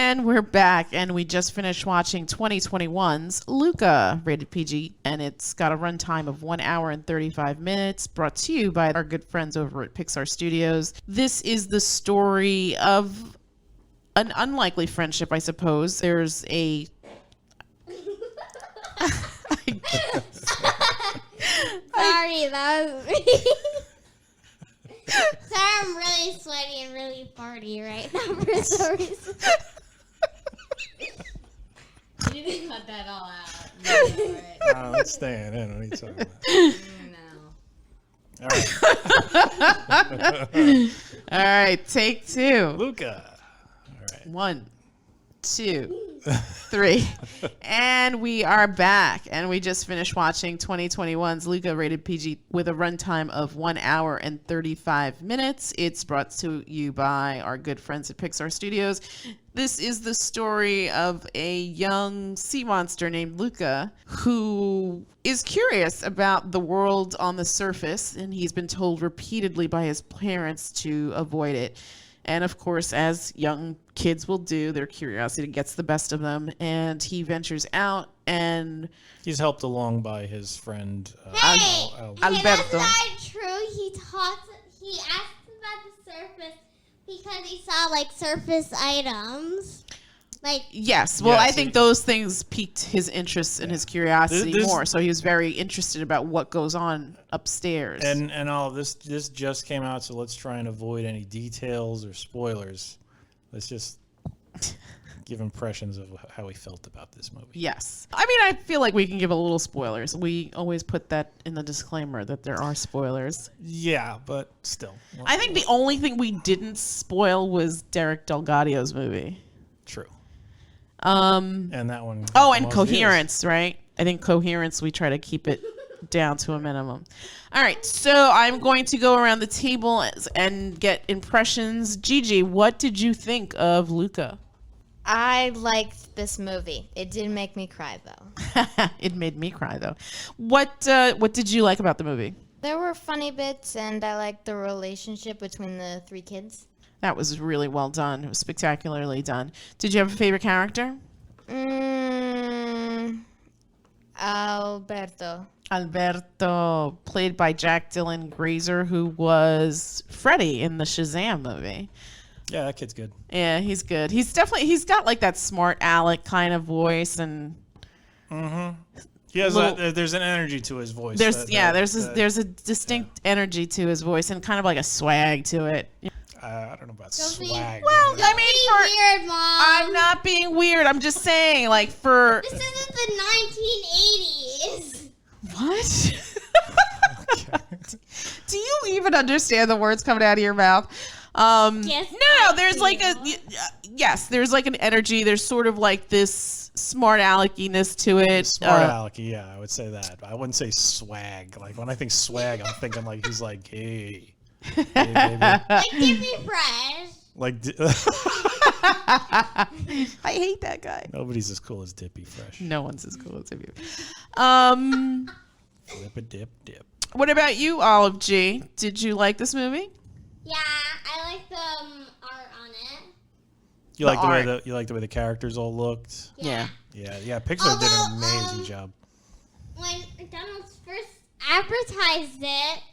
And we're back, and we just finished watching 2021's Luca, rated PG, and it's got a runtime of 1 hour and 35 minutes, brought to you by our good friends over at Pixar Studios. This is the story of an unlikely friendship, I suppose. There's a... Sorry, that was me. Sorry, I'm really sweaty and really farty right now for some reason. You didn't cut that all out. No, right? No, it's staying in. What are you talking about? No. All right, take two. Luca. All right. 1, 2, 3. And we are back. And we just finished watching 2021's Luca, rated PG, with a runtime of 1 hour and 35 minutes. It's brought to you by our good friends at Pixar Studios. This is the story of a young sea monster named Luca who is curious about the world on the surface, and he's been told repeatedly by his parents to avoid it. And of course, as young kids will do, their curiosity gets the best of them, and he ventures out and... He's helped along by his friend Hey, Alberto. that's not true. He asked about the surface because he saw like surface items. Yes, well, Yeah, I so think those things piqued his interest and his curiosity This- more, so he was very interested about what goes on upstairs. And all of this just came out, so let's try and avoid any details or spoilers. Let's just give impressions of how we felt about this movie. Yes. I mean, I feel like we can give a little spoilers. We always put that in the disclaimer that there are spoilers. Yeah, but still. I think the only thing we didn't spoil was Derek Delgadio's movie. True. And that one. and Coherence, right? I think Coherence, we try to keep it down to a minimum. All right, so I'm going to go around the table and get impressions. Gigi, what did you think of Luca? I liked this movie. It didn't make me cry, though. It made me cry, though. What did you like about the movie? There were funny bits, and I liked the relationship between the three kids. That was really well done. It was spectacularly done. Did you have a favorite character? Alberto. Alberto, played by Jack Dylan Grazer, who was Freddy in the Shazam movie. Yeah, that kid's good. Yeah, he's good. He's got like that smart aleck kind of voice, and He has Little- there's an energy to his voice. there's a distinct energy to his voice and kind of like a swag to it. I don't know about Don't be- swag. Well, I Don't mean, be weird, Mom. I'm not being weird. I'm just saying, like, for This isn't the 1980s. what? Do you even understand the words coming out of your mouth? Yes, No. I There's like there's like an energy. There's sort of like this smart aleckiness to it. Smart alecky, yeah, I would say that. I wouldn't say swag. Like when I think swag, I'm thinking like he's like, hey baby. Like Dippy Fresh. Like I hate that guy. nobody's as cool as Dippy Fresh. No one's as cool as you. Flip a dip. What about you, Olive G? Did you like this movie? Yeah, I like the art on it. You like the way art. you like the way the characters all looked. Yeah. Yeah. Pixar did an amazing job. When McDonald's first advertised it,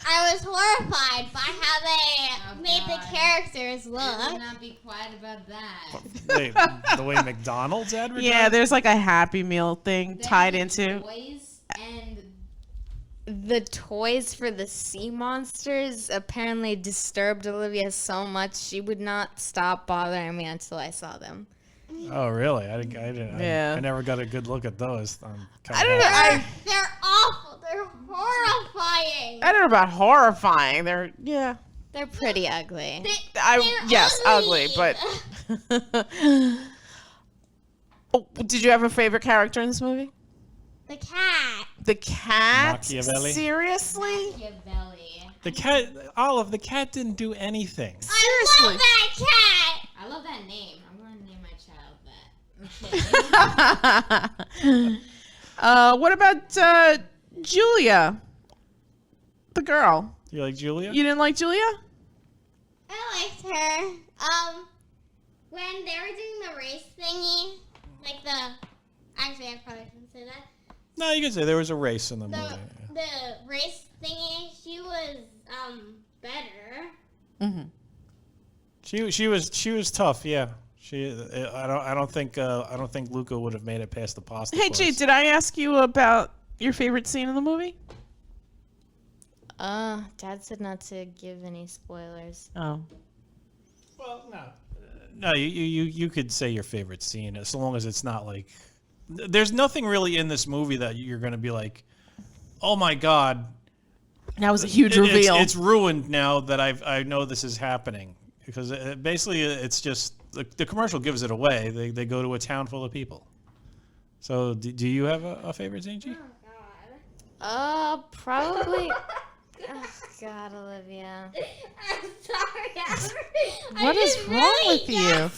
I was horrified by how they made the characters Do look. not be quiet about that. Wait, the way McDonald's advertised. Yeah, there's like a Happy Meal thing tied into. Toys and the toys for the sea monsters apparently disturbed Olivia so much she would not stop bothering me until I saw them. Oh, really? I didn't. Yeah. I never got a good look at those. I don't know. They're awful. They're horrifying. I don't know about horrifying. They're They're pretty ugly. They're ugly, but. Oh, did you have a favorite character in this movie? The cat. The cat? Machiavelli? Seriously? Machiavelli. The cat, Olive. The cat didn't do anything. I love that cat. I love that name. I'm going to name my child that. Okay. What about Julia? The girl. You like Julia? You didn't like Julia? I liked her. when they were doing the race thingy, like actually I probably shouldn't say that. No, you can say there was a race in the movie. The race thingy, she was better. Mm-hmm. She was tough. Yeah. I don't think Luca would have made it past the pasta. Hey, course. Jade, did I ask you about your favorite scene in the movie? Dad said not to give any spoilers. Oh. Well, no. No, you could say your favorite scene as long as it's not like. There's nothing really in this movie that you're going to be like, oh my god, That was a huge reveal. It's ruined now that I know this is happening, because basically it's just the commercial gives it away. They go to a town full of people. So do you have a favorite scene, G? Probably. Oh God, Olivia. I'm sorry. What is wrong with you?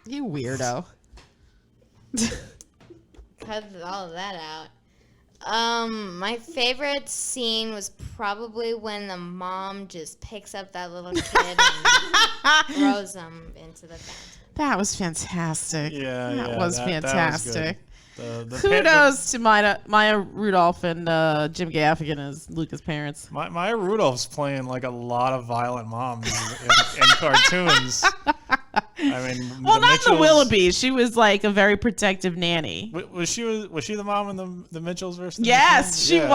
You weirdo. Cut all of that out. My favorite scene was probably when the mom just picks up that little kid and throws him into the fountain. That was fantastic. Yeah, that was fantastic. That was good. Kudos to Maya Rudolph and Jim Gaffigan as Luca's parents. Maya Rudolph's playing like a lot of violent moms in cartoons. I mean, Well, not the Mitchells- Willoughbys. She was like a very protective nanny. Was she the mom in the Mitchells versus? Yes, she Yeah.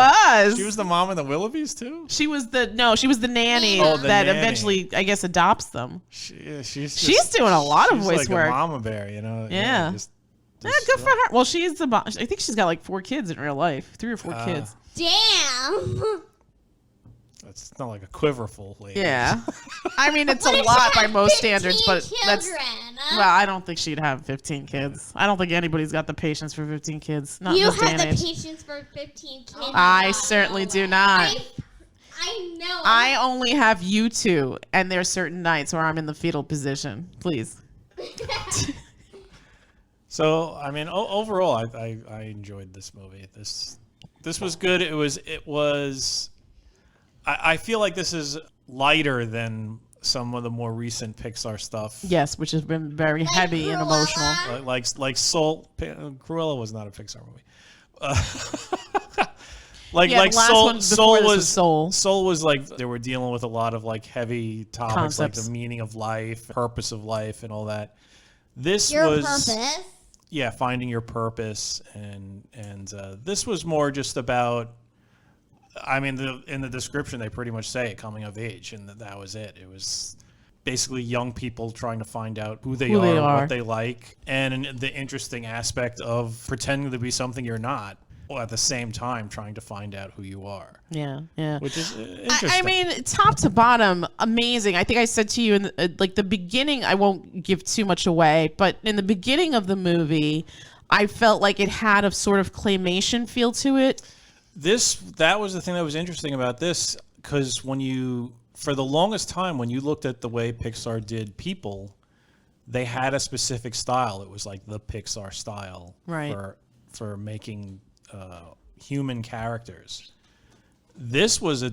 was. She was the mom in the Willoughbys too. She was the nanny Oh, the that nanny. eventually, I guess, adopts them. She's doing a lot of she's voice like work. a mama bear, you know. Yeah. Yeah, good for her. Well, she is the mom. I think she's got like 4 kids in real life, 3 or 4 kids. Damn. It's not like a quiverful lady. Yeah, I mean it's What a if lot she by had most 15 standards, but that's children? well, I don't think she'd have 15 kids. I don't think anybody's got the patience for 15 kids. Not You in this day have and the age. patience for 15 kids. I certainly do not. I know. I only have you 2, and there's certain nights where I'm in the fetal position. Please. So I mean, overall, I enjoyed this movie. This was good. It was. I feel like this is lighter than some of the more recent Pixar stuff. Yes, which has been very heavy and Cruella. emotional. Like Soul. Cruella was not a Pixar movie. Like Yeah, the last one before this was Soul. Soul was like they were dealing with a lot of like heavy topics, Concepts. like the meaning of life, purpose of life, and all that. This Your was purpose. yeah, finding your purpose, and this was more just about. I mean, in the description, they pretty much say coming of age, and that was it. It was basically young people trying to find out who they are, what they like, and the interesting aspect of pretending to be something you're not, while at the same time trying to find out who you are. Yeah, yeah. Which is interesting. I mean, top to bottom, amazing. I think I said to you in the beginning, I won't give too much away, but in the beginning of the movie, I felt like it had a sort of claymation feel to it. That was the thing that was interesting about this, because for the longest time, when you looked at the way Pixar did people, they had a specific style. It was like the Pixar style Right. for making human characters. This was a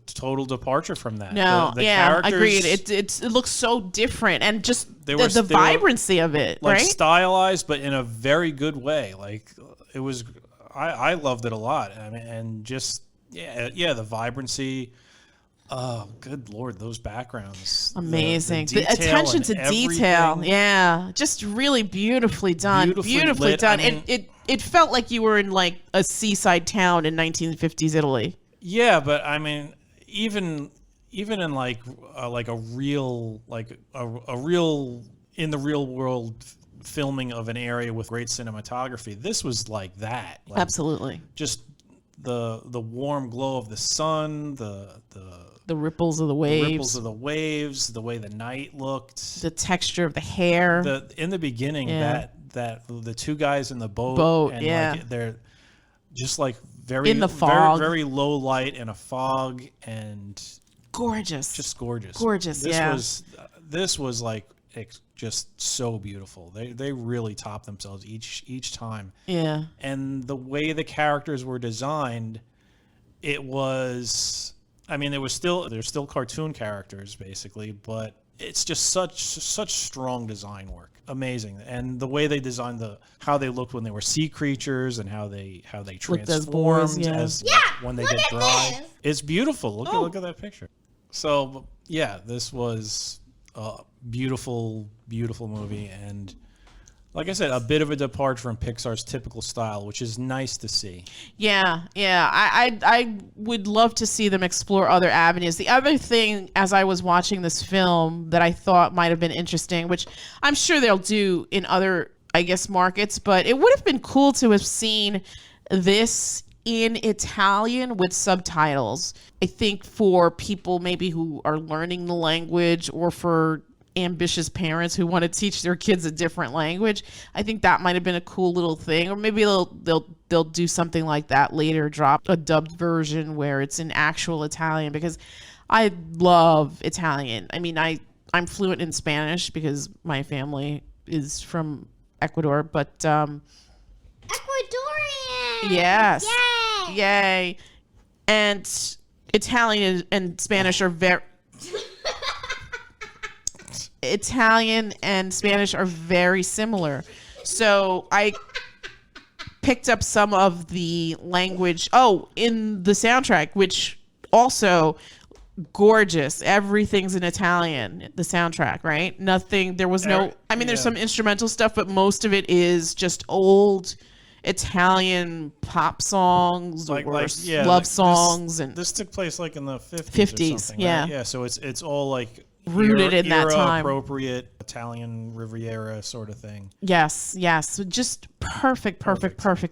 total departure from that. No, The yeah, characters, agreed. It looks so different, and just They the were- they were, vibrancy of it, like right? stylized, but in a very good way. Like it was, I loved it a lot. I mean, and just the vibrancy. Oh, good Lord, those backgrounds. Amazing. The detail attention and to detail. everything. Yeah. Just really beautifully done. Beautifully lit. done. I mean- It felt like you were in like a seaside town in 1950s Italy. Yeah, but I mean, even in like a real in the real world filming of an area with great cinematography, this was like that. Like, Absolutely. just the warm glow of the sun, the The ripples of the waves. ripples of the waves, the way the night looked. the texture of the hair. In the beginning, Yeah. that the 2 guys in the boat, and yeah. like they're just like very In the fog. very low light in a fog, and Gorgeous. just gorgeous. Gorgeous, yeah. This was like just so beautiful. They really topped themselves each time. Yeah. And the way the characters were designed, it was I mean, there's still cartoon characters basically, but it's just such strong design work. Amazing. And the way they designed how they looked when they were sea creatures and how they Looked as boys, transformed yeah. as when they look get at dry. this. It's beautiful. Look at that picture. So yeah, this was a beautiful, beautiful movie, and like I said, a bit of a departure from Pixar's typical style, which is nice to see. Yeah. I would love to see them explore other avenues. The other thing, as I was watching this film, that I thought might have been interesting, which I'm sure they'll do in other, I guess, markets, but it would have been cool to have seen this in Italian with subtitles. I think for people maybe who are learning the language, or for ambitious parents who want to teach their kids a different language, I think that might have been a cool little thing. Or maybe they'll do something like that later, drop a dubbed version where it's in actual Italian, because I love Italian. I mean, I'm fluent in Spanish because my family is from Ecuador, but Ecuadorian. yes. Yay. Yay. And Italian and Spanish are Italian and Spanish are very similar. So I picked up some of the language in the soundtrack, which also gorgeous. Everything's in Italian, the soundtrack, right? Nothing, there was there's some instrumental stuff, but most of it is just old Italian pop songs love songs. This took place like in the 50s 50s, or something, yeah. right? Yeah, so it's all like Rooted in that time. Appropriate Italian Riviera sort of thing. Yes. Just perfect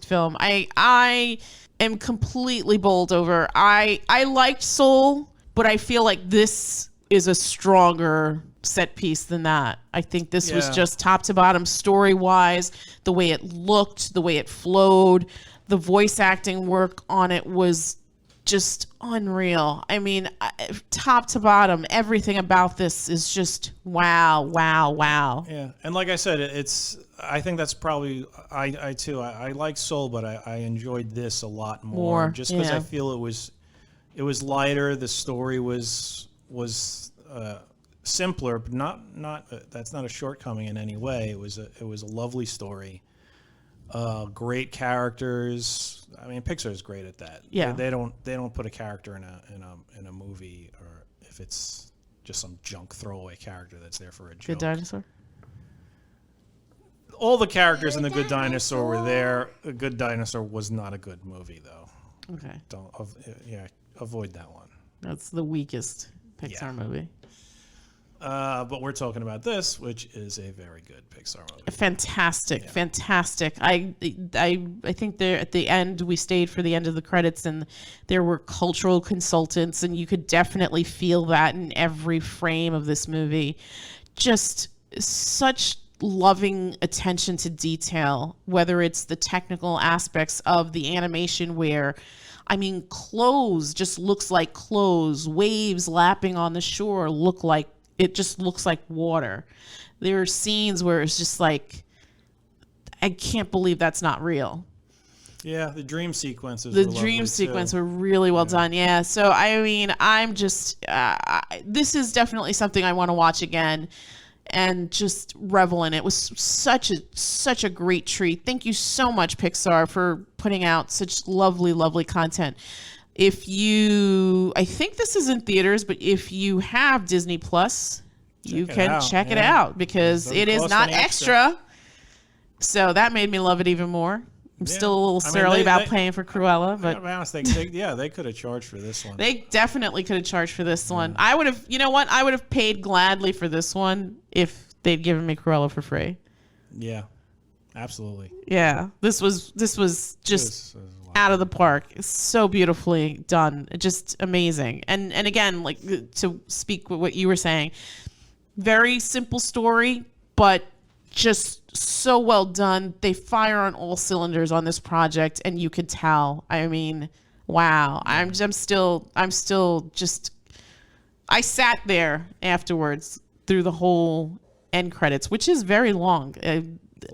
film. I am completely bowled over. I liked Soul, but I feel like this is a stronger set piece than that. I think this was just top to bottom, story-wise, the way it looked, the way it flowed, the voice acting work on it was just unreal. I mean, top to bottom, everything about this is just wow. Yeah, and like I said, I think that's probably I too. I like Soul, but I enjoyed this a lot more just because I feel it was lighter. The story was simpler, but not that's not a shortcoming in any way. It was a lovely story. Great characters. I mean, Pixar is great at that. Yeah, they don't put a character in a movie, or if it's just some junk throwaway character that's there for a joke. Good Dinosaur. All the characters in The Good Dinosaur were there. The Good Dinosaur was not a good movie, though. Okay. Avoid that one. That's the weakest Pixar movie. But we're talking about this, which is a very good Pixar movie. Fantastic. I think there at the end, we stayed for the end of the credits, and there were cultural consultants, and you could definitely feel that in every frame of this movie. Just such loving attention to detail, whether it's the technical aspects of the animation where, I mean, clothes just looks like clothes, waves lapping on the shore it just looks like water. There are scenes where it's just like, I can't believe that's not real. Yeah, the dream sequences. The dream sequence were really well done. Yeah. So I mean, I'm just this is definitely something I want to watch again and just revel in. It was such a great treat. Thank you so much, Pixar, for putting out such lovely content. I think this is in theaters, but if you have Disney Plus, you can check it out because it is not extra. So that made me love it even more. I'm still a little surly about paying for Cruella, but to be honest, they could have charged for this one. They definitely could have charged for this one. I would have, I would have paid gladly for this one if they'd given me Cruella for free. Yeah, absolutely. Yeah, this was just out of the park. It's so beautifully done. Just amazing. And again, like to speak with what you were saying, very simple story, but just so well done. They fire on all cylinders on this project, and you could tell. I mean, wow. I'm still just. I sat there afterwards through the whole end credits, which is very long.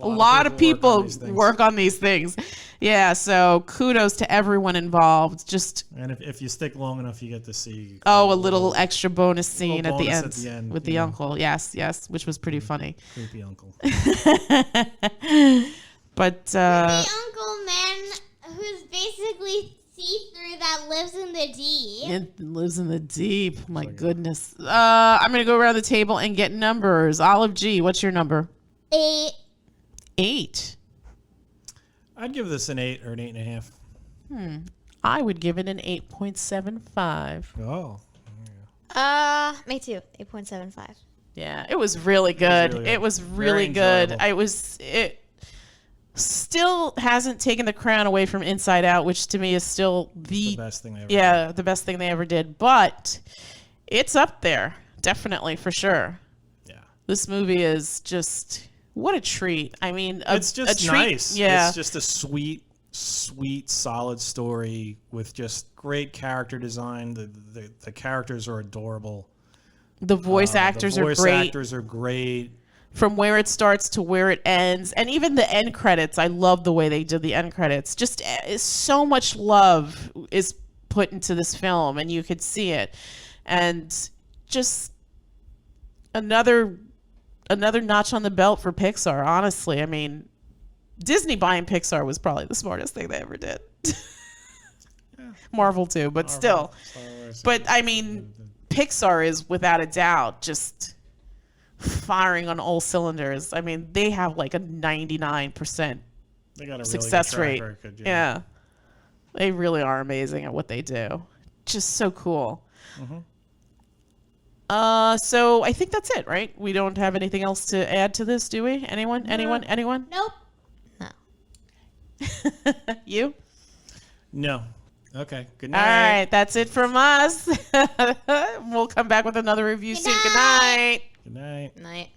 a lot of people work work on these things. Yeah, so kudos to everyone involved. Just And if you stick long enough, you get to see a little extra bonus scene at the, bonus end with the uncle. Yes, which was pretty funny. creepy uncle. But The uncle man who's basically see-through that lives in the deep. it lives in the deep. My goodness. I'm gonna go around the table and get numbers. Olive G, what's your number? 8. 8. I'd give this an 8 or an 8.5. I would give it an 8.75. Oh, Me too. 8.75. Yeah, it was really good. really It good. was Very really good. enjoyable. It still hasn't taken the crown away from Inside Out, which to me is still the best thing they ever the best thing they ever did. But it's up there, definitely, for sure. did. Yeah. This movie is just what a treat. I mean, It's just a treat, nice. Yeah, It's just a sweet, solid story with just great character design. The characters are adorable. the voice actors the voice are great. actors are great. From where it starts to where it ends, and even the end credits. I love the way they did the end credits. Just so much love is put into this film, and you could see it. And just another notch on the belt for Pixar. Honestly, I mean, Disney buying Pixar was probably the smartest thing they ever did. Marvel too, but still. Star Wars. But I mean, Pixar is without a doubt just firing on all cylinders. I mean, they have like a 99% They got a really success good track rate. record, Yeah. They really are amazing at what they do. Just so cool. So I think that's it, right? We don't have anything else to add to this, do we? Anyone? Nope. You? No. Okay. Good All night. right, that's it from us. We'll come back with another review soon. Good night. Good night. Night.